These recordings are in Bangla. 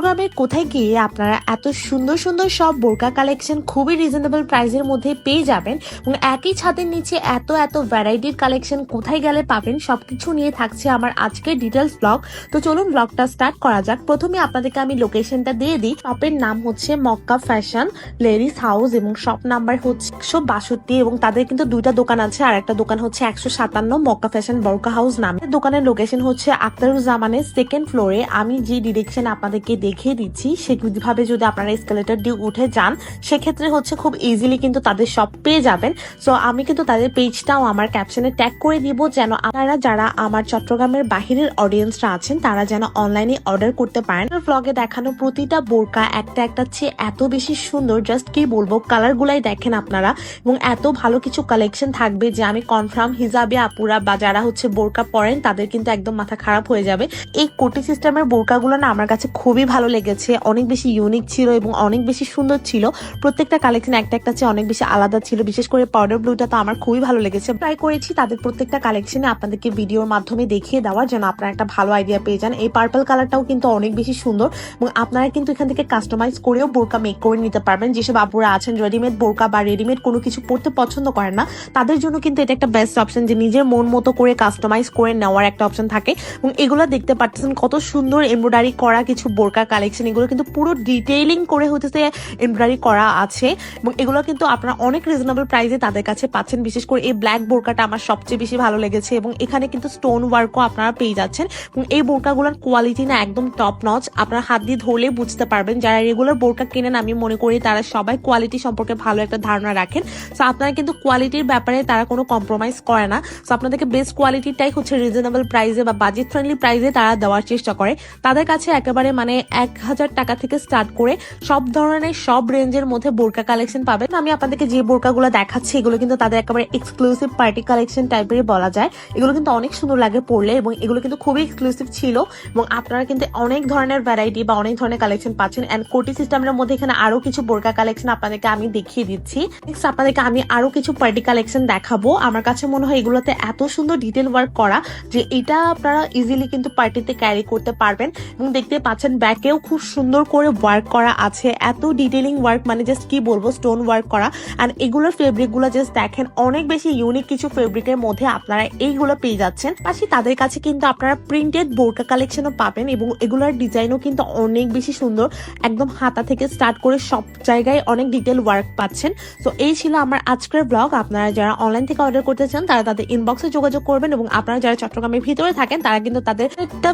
চট্টগ্রামের কোথায় গিয়ে আপনারা এত সুন্দর সুন্দর সব বোরকা কালেকশন খুবই রিজনেবল প্রাইসের মধ্যে পেয়ে যাবেন এবং একই ছাদের নিচে এত এত ভ্যারাইটির কালেকশন কোথায় গেলে পাবেন সবকিছু নিয়ে থাকছে আমার আজকের ডিটেলস ব্লগ। তো চলুন ব্লগটা স্টার্ট করা যাক। প্রথমে আপনাদেরকে আমি লোকেশনটা দিয়ে দিই। শপের নাম হচ্ছে মক্কা ফ্যাশন লেডিস হাউস এবং শপ নাম্বার হচ্ছে 162 এবং তাদের কিন্তু দুইটা দোকান আছে, আর একটা দোকান হচ্ছে 157 মক্কা ফ্যাশন বোরকা হাউস নামে। দোকানের লোকেশন হচ্ছে আখতারুজ্জামানের সেকেন্ড ফ্লোরে। আমি যে ডিরেকশন আপনাদেরকে দেখিয়ে দিচ্ছি সেভাবে যদি আপনারা এসকেলেটর দিয়ে উঠে যান সেক্ষেত্রে হচ্ছে খুব ইজিলি কিন্তু তাদের সব পেয়ে যাবেন। সো আমি কিন্তু তাদের পেজটাও আমার ক্যাপশনে ট্যাগ করে দিব যেন আপনারা যারা আমার চট্টগ্রামের বাহিরের অডিয়েন্সরা আছেন তারা যেন অনলাইনে অর্ডার করতে পারেন। ব্লগে দেখানো প্রতিটা বোরকা একটা একটা চেয়ে এত বেশি সুন্দর, জাস্ট কি বলবো, কালার গুলাই দেখেন আপনারা এবং এত ভালো কিছু কালেকশন থাকবে যে আমি কনফার্ম হিজাবে আপুরা বা যারা হচ্ছে বোরকা পরেন তাদের কিন্তু একদম মাথা খারাপ হয়ে যাবে। এই কোটি সিস্টেমের বোরকাগুলো না আমার কাছে খুবই ভালো লেগেছে, অনেক বেশি ইউনিক ছিল এবং অনেক বেশি সুন্দর ছিল। প্রত্যেকটা কালেকশন একটা একটা চেয়ে অনেক বেশি আলাদা ছিল। বিশেষ করে পাউডার ব্লুটা তো আমার খুবই ভালো লেগেছে। ট্রাই করেছি তাদের প্রত্যেকটা কালেকশনে আপনাদেরকে ভিডিওর মাধ্যমে দেখিয়ে দেওয়ার জন্য আপনারা একটা ভালো আইডিয়া পেয়ে যান। এই পার্পল কালারটাও কিন্তু অনেক বেশি সুন্দর এবং আপনারা কিন্তু এখান থেকে কাস্টমাইজ করেও বোরকা মেক করে নিতে পারবেন। যেসব আপুরা আছেন রেডিমেড বোরকা বা রেডিমেড কোনো কিছু পড়তে পছন্দ করেন না তাদের জন্য কিন্তু এটা একটা বেস্ট অপশন যে নিজের মন মতো করে কাস্টমাইজ করে নেওয়ার একটা অপশন থাকে। এবং এগুলো দেখতে পাচ্ছেন কত সুন্দর এমব্রয়ডারি করা কিছু বোরকা কালেকশন, এগুলো কিন্তু পুরো ডিটেইলিং করে হতেছে এমব্রয়ডারি করা আছে এবং এগুলো কিন্তু আপনারা অনেক রিজনেবল প্রাইসে তাদের কাছে পাচ্ছেন। বিশেষ করে এই ব্ল্যাক বোরকাটা আমার সবচেয়ে বেশি ভালো লেগেছে এবং এখানে কিন্তু স্টোন ওয়ার্কও আপনারা পেয়ে যাচ্ছেন এবং এই বোরকাগুলোর কোয়ালিটি না একদম টপ নচ, আপনারা হাত দিয়ে ধরলে বুঝতে পারবেন। যারা রেগুলার বোরকা কেনেন আমি মনে করি তারা সবাই কোয়ালিটি সম্পর্কে ভালো একটা ধারণা রাখেন। সো আপনারা কিন্তু কোয়ালিটির ব্যাপারে তারা কোনো কম্প্রোমাইজ করে না। সো আপনাদেরকে বেস্ট কোয়ালিটিটাই হচ্ছে রিজনেবল প্রাইসে বা বাজেট ফ্রেন্ডলি প্রাইসে তারা দেওয়ার চেষ্টা করে। তাদের কাছে একেবারে মানে 1000 টাকা থেকে স্টার্ট করে সব ধরনের সব রেঞ্জের মধ্যে বোরকা কালেকশন পাবেন। আমি আপনাদেরকে যে বোরকাগুলো দেখাচ্ছি এগুলো কিন্তু তাদের একেবারে এক্সক্লুসিভ পার্টি কালেকশন টাইপেরই বলা যায়। এগুলো কিন্তু অনেক সুন্দর লাগে পরলে এবং এগুলো কিন্তু খুবই এক্সক্লুসিভ ছিল এবং আপনারা কিন্তু অনেক ধরনের ভ্যারাইটি বা অনেক ধরনের কালেকশন পাচ্ছেন। এন্ড কোটি সিস্টেমের মধ্যে এখানে আরো কিছু বোরকা কালেকশন আপনাদেরকে আমি দেখিয়ে দিচ্ছি। নেক্সট আপনাদেরকে আমি আরো কিছু পার্টি কালেকশন দেখাবো। আমার কাছে মনে হয় এগুলোতে এত সুন্দর ডিটেল ওয়ার্ক করা যে এটা আপনারা ইজিলি কিন্তু পার্টিতে ক্যারি করতে পারবেন। এবং দেখতে পাচ্ছেন ব্যাকেও খুব সুন্দর করে ওয়ার্ক করা আছে, এত ডিটেলিং ওয়ার্ক মানে জাস্ট কি বলবো, স্টোন ওয়ার্ক করা। এন্ড এগুলোর ফেব্রিক গুলো জাস্ট দেখেন, অনেক বেশি ইউনিক কিছু ফেব্রিকের মধ্যে আপনারা এইগুলো পেয়ে যাচ্ছেন। পাশে তাদের কাছে কিন্তু আপনারা প্রিন্টেড বোরকা কালেকশনও পাবেন এবং এগুলোর ডিজাইনও কিন্তু অনেক বেশি সুন্দর, একদম হাতা থেকে স্টার্ট করে সব জায়গায় অনেক ডিটেল ওয়ার্ক পাচ্ছেন। তো এই ছিল আমার আজকের ব্লগ। আপনারা যারা অনলাইন থেকে অর্ডার করতে চান তারা তাদের ইনবক্সে যোগাযোগ করবেন এবং আপনারা যারা চট্টগ্রামের ভিতরে থাকেন তারা কিন্তু তাদের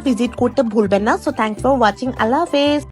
ভিজিট করতে ভুলবেন না। So thanks for watching. আল্লাহ হাফেজ।